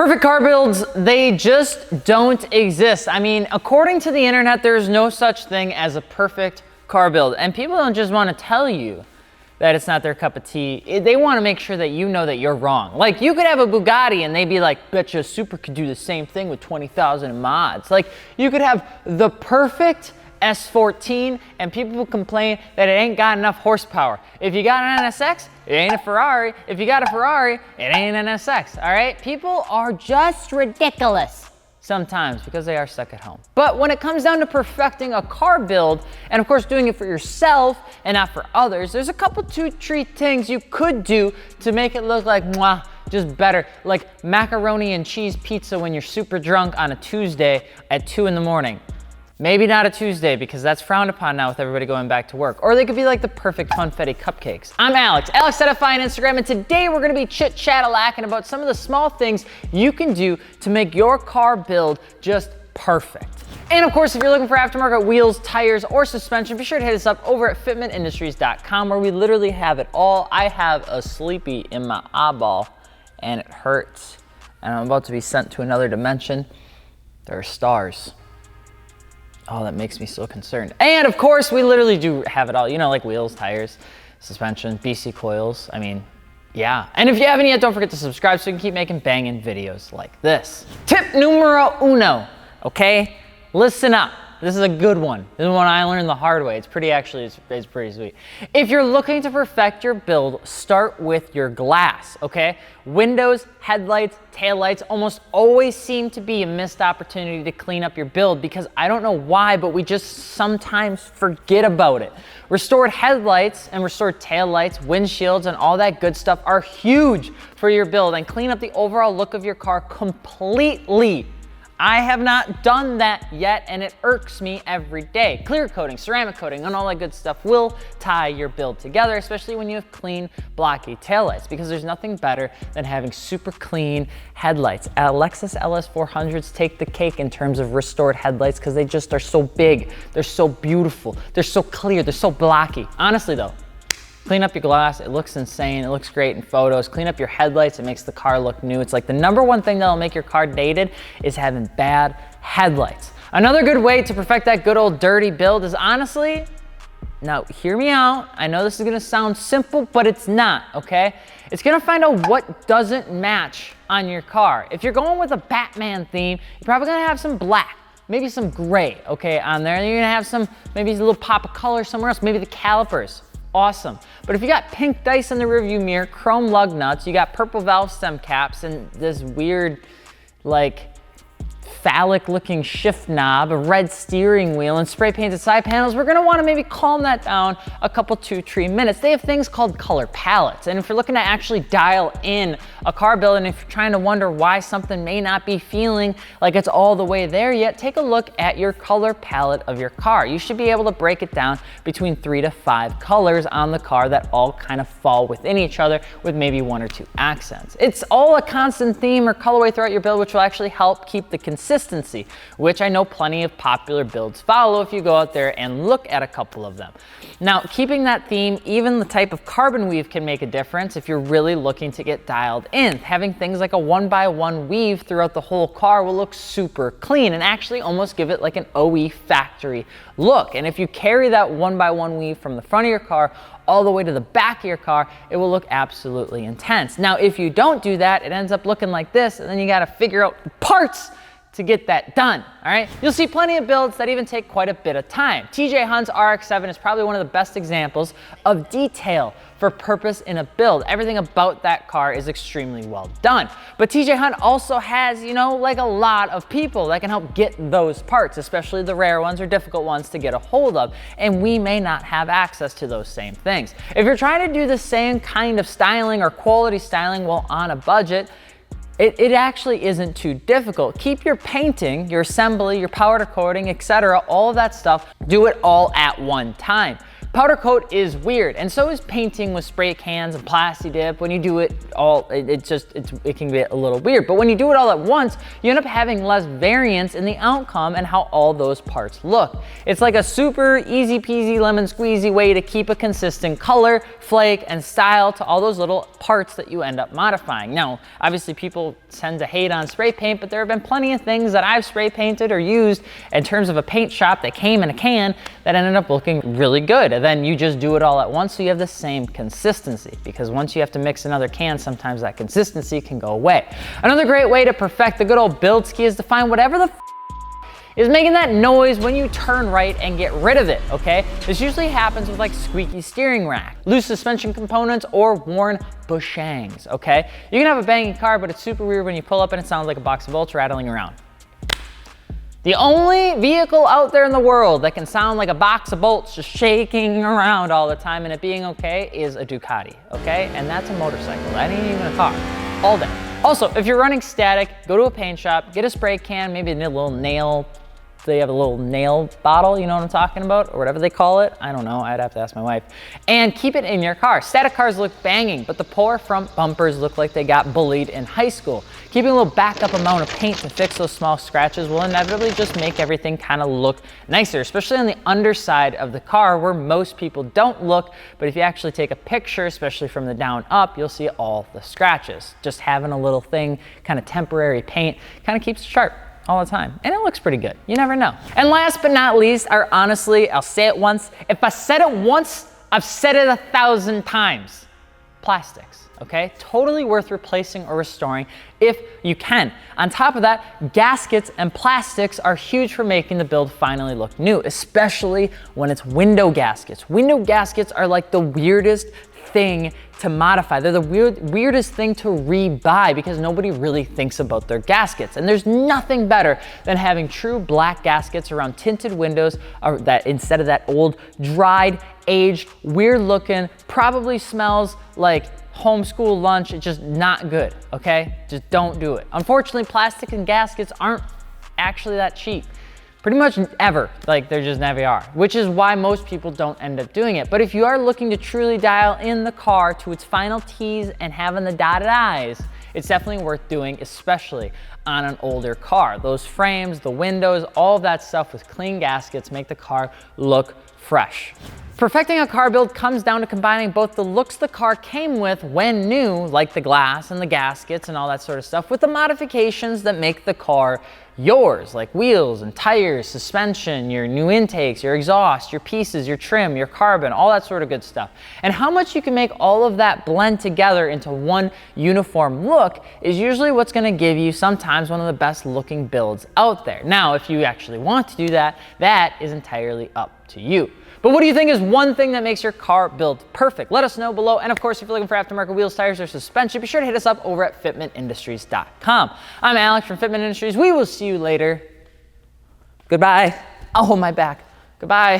Perfect car builds, they just don't exist. I mean, according to the internet, there's no such thing as a perfect car build. And people don't just want to tell you that it's not their cup of tea. They want to make sure that you know that you're wrong. Like, you could have a Bugatti and they'd be like, bet you a Supra could do the same thing with 20,000 mods. Like, you could have the perfect S14 and people will complain that it ain't got enough horsepower. If you got an NSX, it ain't a Ferrari. If you got a Ferrari, it ain't an NSX, all right? People are just ridiculous sometimes because they are stuck at home. But when it comes down to perfecting a car build, and of course doing it for yourself and not for others, there's a couple 2-3 things you could do to make it look like, mwah, just better. Like macaroni and cheese pizza when you're super drunk on a Tuesday at 2 in the morning. Maybe not a Tuesday because that's frowned upon now with everybody going back to work. Or they could be like the perfect funfetti cupcakes. I'm Alex, AlexZFI on Instagram, and today we're gonna be chit-chat-a-lacking about some of the small things you can do to make your car build just perfect. And of course, if you're looking for aftermarket wheels, tires, or suspension, be sure to hit us up over at fitmentindustries.com where we literally have it all. I have a sleepy in my eyeball and it hurts. And I'm about to be sent to another dimension. There are stars. Oh, that makes me so concerned. And of course, we literally do have it all. You know, like wheels, tires, suspension, BC coils. I mean, yeah. And if you haven't yet, don't forget to subscribe so we can keep making banging videos like this. Tip numero uno, okay? Listen up. This is a good one. This is one I learned the hard way. It's pretty sweet. If you're looking to perfect your build, start with your glass, okay? Windows, headlights, taillights almost always seem to be a missed opportunity to clean up your build because I don't know why, but we just sometimes forget about it. Restored headlights and restored taillights, windshields, and all that good stuff are huge for your build and clean up the overall look of your car completely. I have not done that yet and it irks me every day. Clear coating, ceramic coating, and all that good stuff will tie your build together, especially when you have clean, blocky taillights, because there's nothing better than having super clean headlights. Lexus LS400s take the cake in terms of restored headlights because they just are so big, they're so beautiful, they're so clear, they're so blocky. Honestly though, clean up your glass, it looks insane, it looks great in photos. Clean up your headlights, it makes the car look new. It's like the #1 thing that'll make your car dated is having bad headlights. Another good way to perfect that good old dirty build is honestly, now hear me out, I know this is gonna sound simple, but it's not, okay? It's gonna find out what doesn't match on your car. If you're going with a Batman theme, you're probably gonna have some black, maybe some gray, okay, on there. And you're gonna have some, maybe a little pop of color somewhere else, maybe the calipers. Awesome. But if you got pink dice in the rearview mirror, chrome lug nuts, you got purple valve stem caps, and this weird, like, phallic looking shift knob, a red steering wheel, and spray painted side panels, we're gonna wanna maybe calm that down a couple 2-3 minutes. They have things called color palettes. And if you're looking to actually dial in a car build, and if you're trying to wonder why something may not be feeling like it's all the way there yet, take a look at your color palette of your car. You should be able to break it down between 3 to 5 colors on the car that all kind of fall within each other with maybe 1 or 2 accents. It's all a constant theme or colorway throughout your build, which will actually help keep the consistency, which I know plenty of popular builds follow if you go out there and look at a couple of them. Now, keeping that theme, even the type of carbon weave can make a difference if you're really looking to get dialed in. Having things like a 1x1 weave throughout the whole car will look super clean and actually almost give it like an OE factory look. And if you carry that 1x1 weave from the front of your car all the way to the back of your car, it will look absolutely intense. Now, if you don't do that, it ends up looking like this, and then you gotta figure out parts to get that done, all right? You'll see plenty of builds that even take quite a bit of time. TJ Hunt's RX-7 is probably one of the best examples of detail for purpose in a build. Everything about that car is extremely well done. But TJ Hunt also has, you know, like a lot of people that can help get those parts, especially the rare ones or difficult ones to get a hold of. And we may not have access to those same things. If you're trying to do the same kind of styling or quality styling while on a budget, it actually isn't too difficult. Keep your painting, your assembly, your powder coating, etc., all of that stuff, do it all at one time. Powder coat is weird, and so is painting with spray cans and plasti dip. When you do it all, it can get a little weird. But when you do it all at once, you end up having less variance in the outcome and how all those parts look. It's like a super easy peasy lemon squeezy way to keep a consistent color, flake, and style to all those little parts that you end up modifying. Now, obviously people tend to hate on spray paint, but there have been plenty of things that I've spray painted or used in terms of a paint shop that came in a can that ended up looking really good. And then you just do it all at once so you have the same consistency, because once you have to mix another can, sometimes that consistency can go away. Another great way to perfect the good old build ski is to find whatever the is making that noise when you turn right and get rid of it, okay? This usually happens with like squeaky steering rack, loose suspension components, or worn bushangs, okay? You can have a banging car, but it's super weird when you pull up and it sounds like a box of bolts rattling around. The only vehicle out there in the world that can sound like a box of bolts just shaking around all the time and it being okay is a Ducati, okay? And that's a motorcycle, that ain't even a car, all day. Also, if you're running static, go to a paint shop, get a spray can, maybe a little nail, they have a little nail bottle, you know what I'm talking about, or whatever they call it. I don't know, I'd have to ask my wife. And keep it in your car. Static cars look banging, but the poor front bumpers look like they got bullied in high school. Keeping a little backup amount of paint to fix those small scratches will inevitably just make everything kind of look nicer, especially on the underside of the car where most people don't look, but if you actually take a picture, especially from the down up, you'll see all the scratches. Just having a little thing, kind of temporary paint, kind of keeps it sharp all the time. And it looks pretty good. You never know. And last but not least, or honestly, I'll say it once. If I said it once, I've said it 1,000 times. Plastics, okay? Totally worth replacing or restoring if you can. On top of that, gaskets and plastics are huge for making the build finally look new, especially when it's window gaskets. Window gaskets are like the weirdest thing to modify. They're the weirdest thing to rebuy because nobody really thinks about their gaskets. And there's nothing better than having true black gaskets around tinted windows that instead of that old, dried, aged, weird looking, probably smells like homeschool lunch. It's just not good, okay? Just don't do it. Unfortunately, plastic and gaskets aren't actually that cheap. Pretty much ever, like there just never are, which is why most people don't end up doing it. But if you are looking to truly dial in the car to its final T's and having the dotted I's, it's definitely worth doing, especially on an older car. Those frames, the windows, all of that stuff with clean gaskets make the car look fresh. Perfecting a car build comes down to combining both the looks the car came with when new, like the glass and the gaskets and all that sort of stuff, with the modifications that make the car yours, like wheels and tires, suspension, your new intakes, your exhaust, your pieces, your trim, your carbon, all that sort of good stuff. And how much you can make all of that blend together into one uniform look is usually what's going to give you sometimes one of the best looking builds out there. Now, if you actually want to do that, that is entirely up to you. But what do you think is one thing that makes your car build perfect? Let us know below. And of course, if you're looking for aftermarket wheels, tires, or suspension, be sure to hit us up over at fitmentindustries.com. I'm Alex from Fitment Industries. We will see you later. Goodbye. Oh, my back. Goodbye.